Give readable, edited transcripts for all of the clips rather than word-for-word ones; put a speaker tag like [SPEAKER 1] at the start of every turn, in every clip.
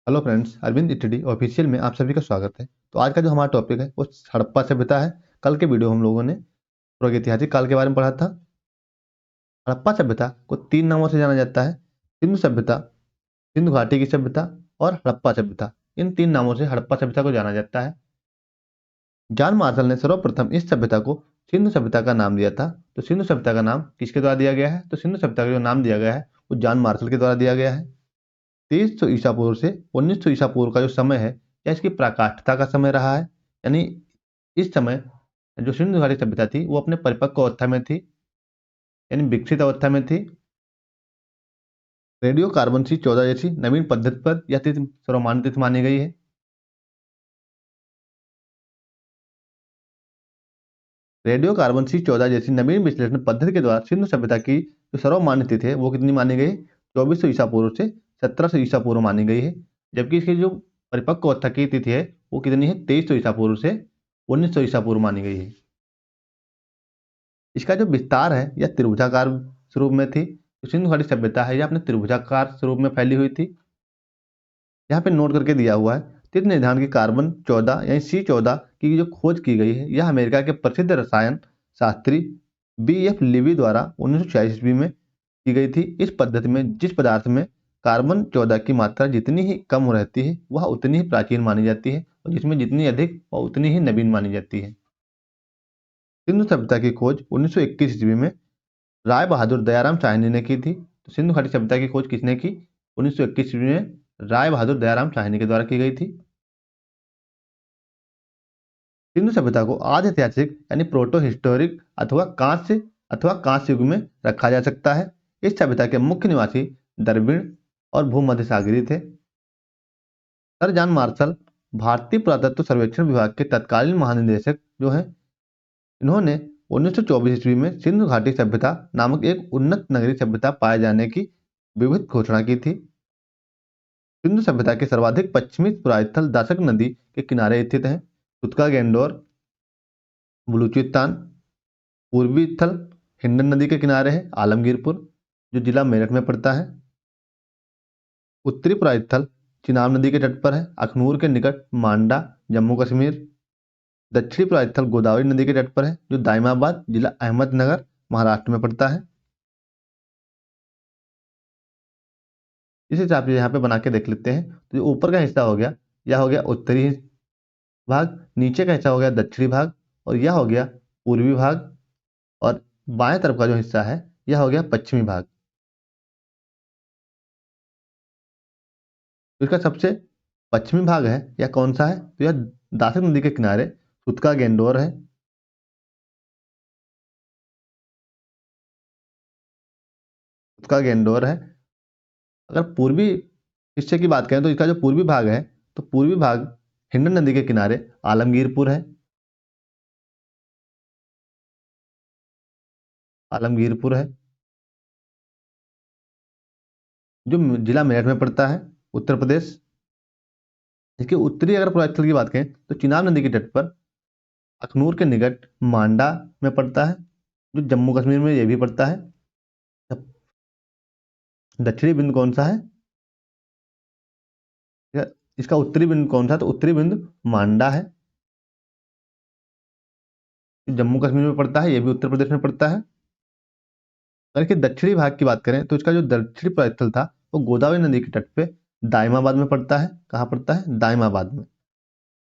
[SPEAKER 1] Hello friends, Arvind इटडी official में आप सभी का स्वागत है। तो आज का जो हमारा टॉपिक है वो हड़प्पा सभ्यता है। कल के वीडियो हम लोगों ने प्रागैतिहासिक काल के बारे में पढ़ा था। हड़प्पा सभ्यता को तीन नामों से जाना जाता है: सिंधु सभ्यता, सिंधु घाटी की सभ्यता और हड़प्पा सभ्यता। इन तीन नामों से हड़प्पा सभ्यता को जाना जाता है। जॉन मार्शल ने सर्वप्रथम इस सभ्यता को सिंधु सभ्यता का नाम दिया था। तो सिंधु सभ्यता का नाम किसके द्वारा दिया गया है? तो सिंधु सभ्यता का जो नाम दिया गया है वो जॉन मार्शल के द्वारा दिया गया है। 2300 ईसा पूर्व से 1900 ईसा पूर्व का जो समय है यह इसकी पराकाष्ठता का समय रहा है। यानी इस समय जो सिंधु घाटी सभ्यता थी वो अपने परिपक्व अवस्था में थी, यानी विकसित अवस्था में थी। रेडियो कार्बन सी 14 जैसी नवीन पद्धति पर यह तिथि सर्वमान्य तिथि मानी गई है। रेडियो कार्बन सी 14 जैसी नवीन विश्लेषण पद्धति के द्वारा सिंधु सभ्यता की जो सर्वमान्य तिथि है वो कितनी मानी गई? 2400 ईसा पूर्व से 1700 ईसा पूर्व मानी गई है। जबकि इसकी जो परिपक्व अवस्था की तिथि है वो कितनी है? 2300 ईसा पूर्व से 1900 ईसा पूर्व मानी गई है। इसका जो विस्तार है यह त्रिभुजाकार स्वरूप में थी। जो सिंधु घाटी सभ्यता है यह अपने त्रिभुजाकार स्वरूप में फैली हुई थी। यहाँ पे नोट करके दिया हुआ है, तिथि निर्धारण की कार्बन 14 यानी C14 की जो खोज की गई है यह अमेरिका के प्रसिद्ध रसायन शास्त्री B.F. लीवी द्वारा 1946 ईस्वी में की गई थी। इस पद्धति में जिस पदार्थ में कार्बन 14 की मात्रा जितनी ही कम रहती है वह उतनी ही प्राचीन मानी जाती है, और जिसमें जितनी अधिक वह उतनी ही नवीन मानी जाती है। सिंधु सभ्यता की खोज 1921 ईस्वी में राय बहादुर दयाराम साहनी ने की थी। तो सिंधु घाटी सभ्यता की खोज किसने की? 1921 ईस्वी में राय बहादुर दयाराम साहनी के द्वारा की गई थी। सिंधु सभ्यता को आदि ऐतिहासिक यानी प्रोटो हिस्टोरिक अथवा कांस्य युग में रखा जा सकता है। इस सभ्यता के मुख्य निवासी द्रविड़ और भूमध्य सागरीय थे। सर जॉन मार्शल भारतीय पुरातत्व सर्वेक्षण विभाग के तत्कालीन महानिदेशक जो हैं, इन्होंने 1924 ईस्वी में सिंधु घाटी सभ्यता नामक एक उन्नत नगरीय सभ्यता पाए जाने की विविध घोषणा की थी। सिंधु सभ्यता के सर्वाधिक पश्चिमी पुरास्थल दाशक नदी के किनारे स्थित है। तुतका गेंडोर बलूचिस्तान, पूर्वी स्थल हिंडन नदी के किनारे है आलमगीरपुर जो जिला मेरठ में पड़ता है। उत्तरी पुरास्थल चिनाब नदी के तट पर है अखनूर के निकट मांडा जम्मू कश्मीर। दक्षिणी पुरास्थल गोदावरी नदी के तट पर है जो दाइमाबाद जिला अहमदनगर महाराष्ट्र में पड़ता है। इस हिसाब से यहाँ पे बना के देख लेते हैं। तो जो ऊपर का हिस्सा हो गया यह हो गया उत्तरी भाग, नीचे का हिस्सा हो गया दक्षिणी भाग, और यह हो गया पूर्वी भाग, और बाएं तरफ का जो हिस्सा है यह हो गया पश्चिमी भाग। तो इसका सबसे पश्चिमी भाग है यह कौन सा है? तो यह दासक नदी के किनारे सुतका गेंडोर है। सुतका गेंडोर है। अगर पूर्वी हिस्से की बात करें तो इसका जो पूर्वी भाग है तो पूर्वी भाग हिंडन नदी के किनारे आलमगीरपुर है। आलमगीरपुर है जो जिला मेरठ में पड़ता है उत्तर प्रदेश। इसके उत्तरी अगर पूर्वांचल की बात करें तो चिनाब नदी के तट पर अखनूर के निकट मांडा में पड़ता है जो जम्मू कश्मीर में यह भी पड़ता है। दक्षिणी बिंदु कौन सा है? इसका उत्तरी बिंदु कौन सा? तो उत्तरी बिंदु मांडा है, जम्मू कश्मीर में पड़ता है, यह भी उत्तर प्रदेश में पड़ता है। अगर इसके दक्षिणी भाग की बात करें तो इसका जो दक्षिणी स्थल था वो गोदावरी नदी के तट पे दाइमाबाद में पड़ता है। कहाँ पड़ता है? दाइमाबाद में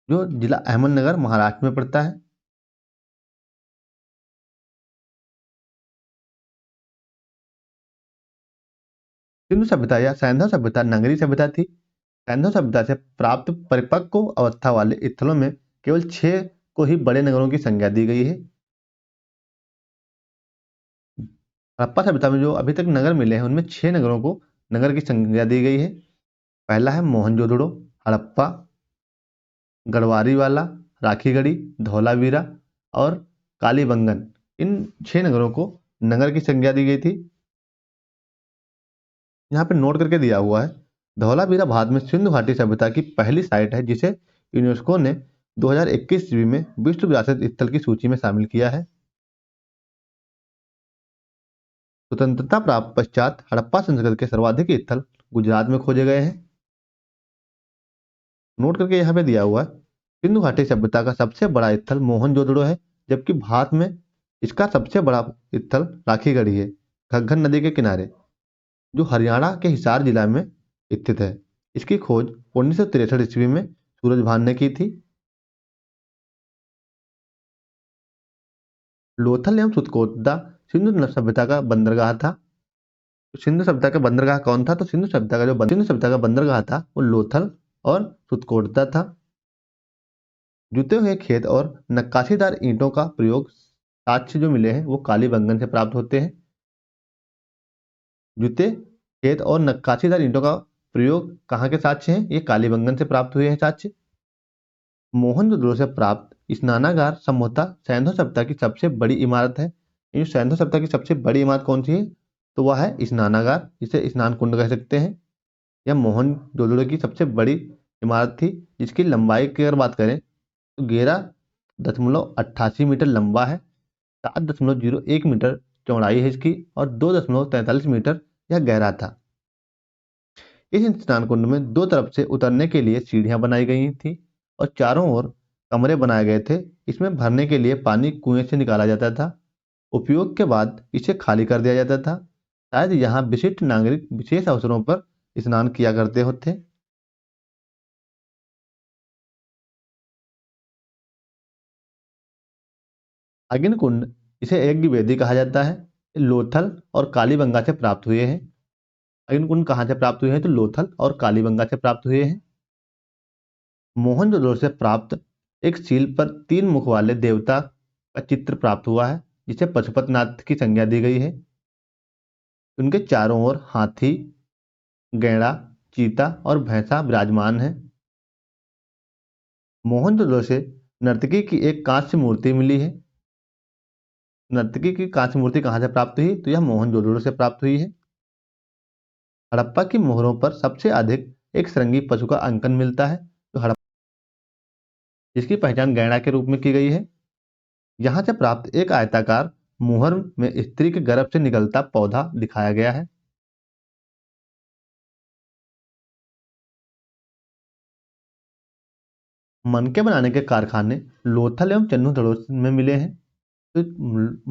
[SPEAKER 1] जो जिला अहमदनगर महाराष्ट्र में पड़ता है। सिंधु सभ्यता या सैंधव सभ्यता नगरीय सभ्यता थी। सैंधव सभ्यता से प्राप्त परिपक्व अवस्था वाले स्थलों में केवल 6 को ही बड़े नगरों की संज्ञा दी गई है। हड़प्पा सभ्यता में जो अभी तक नगर मिले हैं उनमें 6 नगरों को नगर की संज्ञा दी गई है। पहला है मोहनजोदड़ो, हड़प्पा, गढ़वारीवाला, राखीगढ़ी, धौलावीरा और कालीबंगन। इन 6 नगरों को नगर की संज्ञा दी गई थी। यहाँ पे नोट करके दिया हुआ है, धौलावीरा भारत में सिंधु घाटी सभ्यता की पहली साइट है जिसे यूनेस्को ने 2021 ईस्वी में विश्व विरासत स्थल की सूची में शामिल किया है। स्वतंत्रता प्राप्त पश्चात हड़प्पा संस्कृति के सर्वाधिक स्थल गुजरात में खोजे गए हैं। नोट करके यहाँ पे दिया हुआ है, सिंधु घाटी सभ्यता का सबसे बड़ा स्थल मोहनजोदड़ो है, जबकि भारत में इसका सबसे बड़ा स्थल राखीगढ़ी है, घग्गर नदी के किनारे, जो हरियाणा के हिसार जिला में स्थित है। इसकी खोज 1963 ईस्वी में सूरजभान ने की थी। लोथल एवं सुतकोटदा सिंधु सभ्यता का बंदरगाह था। सिंधु सभ्यता का बंदरगाह कौन था? तो सिंधु सभ्यता का बंदरगाह था वो लोथल और सुतकोटदा था। जुते हुए खेत और नक्काशीदार ईंटों का प्रयोग साक्ष्य जो मिले हैं वो कालीबंगन से प्राप्त होते हैं। जुते खेत और नक्काशीदार ईंटों का प्रयोग कहाँ के साक्ष्य हैं? ये कालीबंगन से प्राप्त हुए हैं साक्ष्य। मोहनजोदड़ो से प्राप्त स्नानागार संभवतः सैंधव सभ्यता की सबसे बड़ी इमारत है। ये सैंधव सभ्यता की सबसे बड़ी इमारत कौन सी है? तो वह है स्नानागार, जिसे स्नान कुंड कह सकते हैं। यह मोहनजोदड़ो की सबसे बड़ी इमारत थी, जिसकी लंबाई की अगर बात करें तो 11.88 मीटर लंबा है, 7.01 मीटर चौड़ाई है इसकी और 2.43 मीटर यह गहरा था। इस स्नान कुंड में दो तरफ से उतरने के लिए सीढ़ियां बनाई गई थी और चारों ओर कमरे बनाए गए थे। इसमें भरने के लिए पानी कुएं से निकाला जाता था। उपयोग के बाद इसे खाली कर दिया जाता था। शायद यहाँ विशिष्ट नागरिक विशेष अवसरों पर स्नान किया करते होते। अग्निकुंड, इसे यज्ञ वेदी कहा जाता है, लोथल और कालीबंगा से प्राप्त हुए हैं। अग्निकुंड कहाँ से प्राप्त हुए हैं? तो लोथल और कालीबंगा से प्राप्त हुए हैं। मोहनजोदड़ो से प्राप्त एक सील पर 3 मुख वाले देवता का चित्र प्राप्त हुआ है, जिसे पशुपतिनाथ की संज्ञा दी गई है। उनके चारों ओर हाथी, गैंडा, चीता और भैंसा विराजमान है। मोहनजोदड़ो से नर्तकी की एक कांस्य मूर्ति मिली है। नर्तकी की कांस्य मूर्ति कहाँ से प्राप्त हुई? तो यह मोहनजोदड़ो से प्राप्त हुई है। हड़प्पा की मोहरों पर सबसे अधिक एक श्रृंगी पशु का अंकन मिलता है, तो हड़प्पा जिसकी पहचान गैंडा के रूप में की गई है। यहाँ से प्राप्त एक आयताकार मुहर में स्त्री के गर्भ से निकलता पौधा दिखाया गया है। मनके बनाने के कारखाने लोथल एवं चन्नूधड़ो में मिले हैं। तो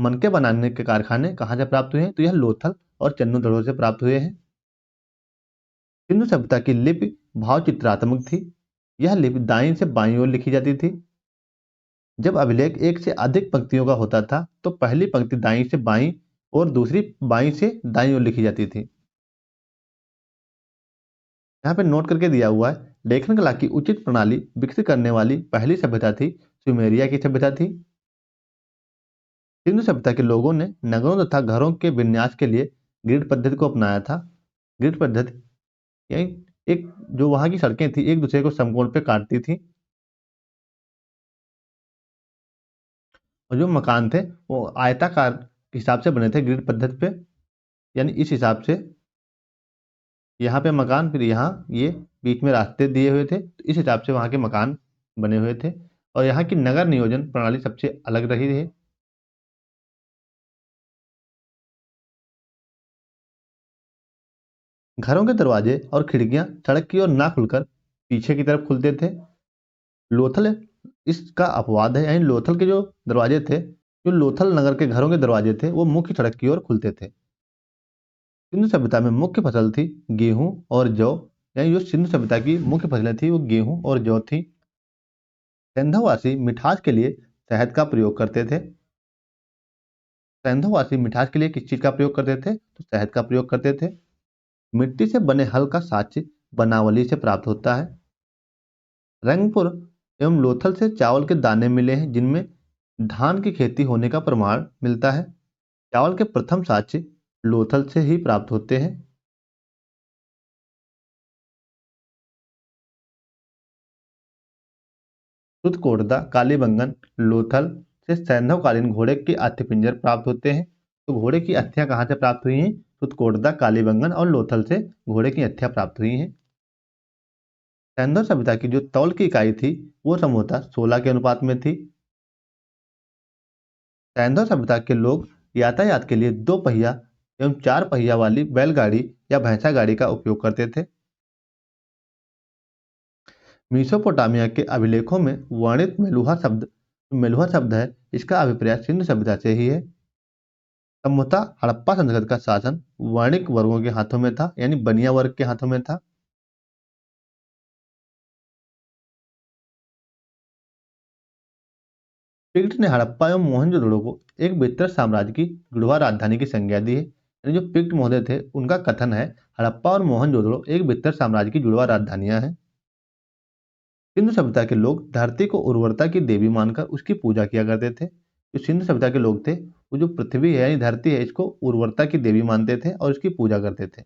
[SPEAKER 1] मनके बनाने के कारखाने कहाँ से प्राप्त हुए हैं? तो यह लोथल और चन्नूधड़ो से प्राप्त हुए हैं। सिंधु सभ्यता की लिपि भावचित्रात्मक थी। यह लिपि दाईं से बाईं ओर लिखी जाती थी। जब अभिलेख एक से अधिक पंक्तियों का होता था तो पहली पंक्ति दाईं से बाईं और दूसरी बाईं से दाईं ओर लिखी जाती थी। यहाँ पे नोट करके दिया हुआ है, लेखन कला की उचित प्रणाली विकसित करने वाली पहली सभ्यता थी सुमेरिया की सभ्यता थी। सिंधु सभ्यता के लोगों ने नगरों तथा घरों के विन्यास के लिए ग्रिड पद्धति को अपनाया था। ग्रिड पद्धति यानी एक जो वहां की सड़कें थी एक दूसरे को समकोण पे काटती थी और जो मकान थे वो आयताकार के हिसाब से बने थे ग्रिड पद्धति पे। यानी इस हिसाब से यहाँ पे मकान, फिर यहाँ ये बीच में रास्ते दिए हुए थे, तो इस हिसाब से वहाँ के मकान बने हुए थे और यहाँ की नगर नियोजन प्रणाली सबसे अलग रही है। घरों के दरवाजे और खिड़कियां सड़क की ओर ना खुलकर पीछे की तरफ खुलते थे। लोथल इसका अपवाद है, यानी लोथल के जो दरवाजे थे, जो लोथल नगर के घरों के दरवाजे थे वो मुख्य सड़क की ओर खुलते थे। सिंधु सभ्यता में मुख्य फसल थी गेहूं और जौ। यानी जो सिंधु सभ्यता की मुख्य फसलें थी वो गेहूं और जौ थी। सिंधुवासी मिठास के लिए शहद का प्रयोग करते थे। सिंधुवासी मिठास के लिए किस चीज का प्रयोग करते थे? तो शहद का प्रयोग करते थे। मिट्टी से बने हल का साक्ष्य बनावली से प्राप्त होता है। रंगपुर एवं लोथल से चावल के दाने मिले हैं, जिनमें धान की खेती होने का प्रमाण मिलता है। चावल के प्रथम साक्ष्य लोथल से ही प्राप्त होते हैं। तुतकोटदा, कालीबंगन, लोथल से सैंधवकालीन घोड़े के अस्थिपंजर प्राप्त होते हैं। तो घोड़े की अस्थियां कहाँ से प्राप्त हुई हैं? तुतकोटदा, कालीबंगन और लोथल से घोड़े की अस्थियां प्राप्त हुई हैं। सैंधव सभ्यता की जो तौल की इकाई थी वो संभवतः 16 के अनुपात में थी। सैंधव सभ्यता के लोग यातायात के लिए 2 पहिया एवं 4 पहिया वाली बैलगाड़ी या भैंसा गाड़ी का उपयोग करते थे। मेसोपोटामिया के अभिलेखों में वर्णित मेलुहा शब्द है, इसका अभिप्राय सिंधु सभ्यता से ही है। संभवतः हड़प्पा संस्कृति का शासन वर्णिक वर्गों के हाथों में था, यानी बनिया वर्ग के हाथों में था। पिक्ट ने हड़प्पा एवं मोहनजोदड़ो को एक बेहतर साम्राज्य की जुड़वा राजधानी की संज्ञा दी है। यानी जो पिक्ट महोदय थे उनका कथन है हड़प्पा और मोहनजोदड़ो एक बेहतर साम्राज्य की जुड़वा राजधानियां हैं। सिंधु सभ्यता के लोग धरती को उर्वरता की देवी मानकर उसकी पूजा किया करते थे। जो सिंधु सभ्यता के लोग थे वो जो पृथ्वी है यानी धरती है इसको उर्वरता की देवी मानते थे और इसकी पूजा करते थे।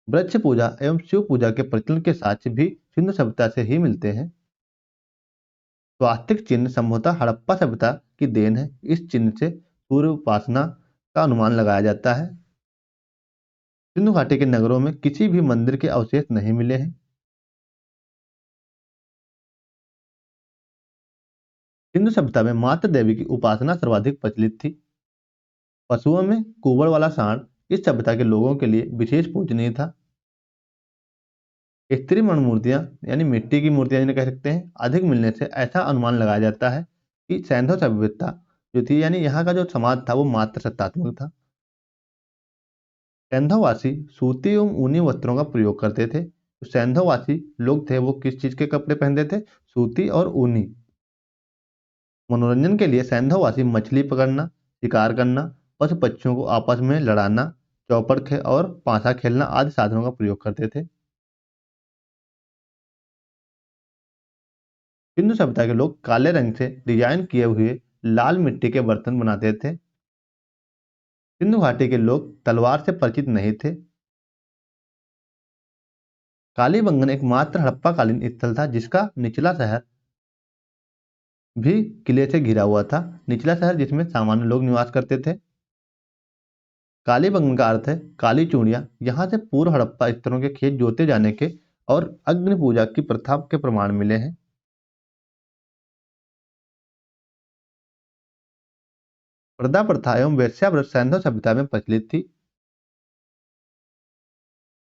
[SPEAKER 1] वृक्ष पूजा एवं शिव पूजा के प्रचलन के साक्ष्य भी सिंधु सभ्यता से ही मिलते हैं। स्वास्तिक चिन्ह संभवतः हड़प्पा सभ्यता की देन है। इस चिन्ह से सूर्य उपासना का अनुमान लगाया जाता है। सिंधु घाटी के नगरों में किसी भी मंदिर के अवशेष नहीं मिले हैं। सिंधु सभ्यता में मातृ देवी की उपासना सर्वाधिक प्रचलित थी। पशुओं में कुंवर वाला सांड इस सभ्यता के लोगों के लिए विशेष पूजनीय था। स्त्री मणि मूर्तियां यानी मिट्टी की मूर्तियां जिन्हें कह सकते हैं अधिक मिलने से ऐसा अनुमान लगाया जाता है कि सैंधव सभ्यता जो थी यानी यहाँ का जो समाज था वो मात्र सत्तात्मक था। सैंधववासी सूती एवं ऊनी वस्त्रों का प्रयोग करते थे। जो सैंधववासी लोग थे वो किस चीज के कपड़े पहनते थे? सूती और ऊनी। मनोरंजन के लिए सैंधववासी मछली पकड़ना, शिकार करना, पशु पक्षियों को आपस में लड़ाना, और पांसा खेलना आदि साधनों का प्रयोग करते थे। सिंधु सभ्यता के लोग काले रंग से डिजाइन किए हुए लाल मिट्टी के बर्तन बनाते थे। सिंधु घाटी के लोग तलवार से परिचित नहीं थे। कालीबंगन एकमात्र हड़प्पाकालीन स्थल था जिसका निचला शहर भी किले से घिरा हुआ था। निचला शहर जिसमें सामान्य लोग निवास करते थे। कालीबंगन का अर्थ है काली चूड़ियां। यहाँ से पूर्व हड़प्पा स्तरों के खेत जोते जाने के और अग्नि पूजा की प्रथा के प्रमाण मिले हैं। पर्दा प्रथा एवं वेश्याव्रत सैंधव सभ्यता में प्रचलित थी।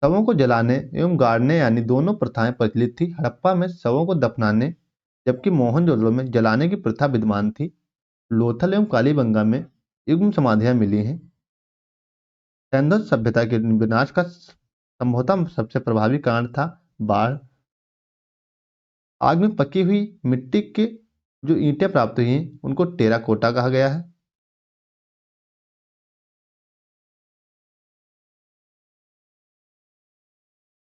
[SPEAKER 1] शवों को जलाने एवं गाड़ने यानी दोनों प्रथाएं प्रचलित थी। हड़प्पा में शवों को दफनाने जबकि मोहनजोदड़ो में जलाने की प्रथा विद्यमान थी। लोथल एवं कालीबंगा में युग्म समाधियां मिली हैं। सैंधव सभ्यता के विनाश का संभवतः सबसे प्रभावी कारण था बाढ़। आग में पकी हुई मिट्टी के जो ईंटें प्राप्त हुई हैं उनको टेराकोटा कहा गया है।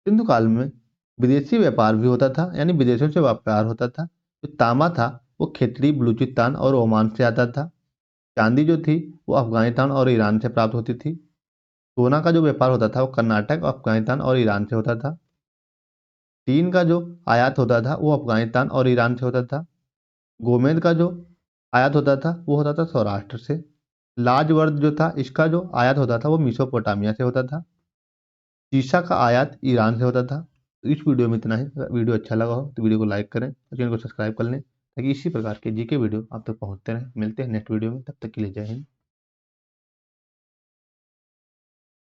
[SPEAKER 1] सिंधु काल में विदेशी व्यापार भी होता था, यानी विदेशों से व्यापार होता था। जो तांबा था वो खितरी, बलूचिस्तान और ओमान से आता था। चांदी जो थी वो अफगानिस्तान और ईरान से प्राप्त होती थी। सोना का जो व्यापार होता था वो कर्नाटक, अफगानिस्तान और ईरान से होता था। टीन का जो आयात होता था वो अफगानिस्तान और ईरान से होता था। गोमेद का जो आयात होता था वो होता था सौराष्ट्र से। लाजवर्द जो था इसका जो आयात होता था वो मिसोपोटामिया से होता था। शीशा का आयात ईरान से होता था। तो इस वीडियो में इतना ही। अगर वीडियो अच्छा लगा हो तो वीडियो को लाइक करें और चैनल को सब्सक्राइब कर लें ताकि इसी प्रकार के जीके वीडियो आप तक पहुंचते रहें। मिलते हैं नेक्स्ट वीडियो में, तब तक के लिए जय हिंद।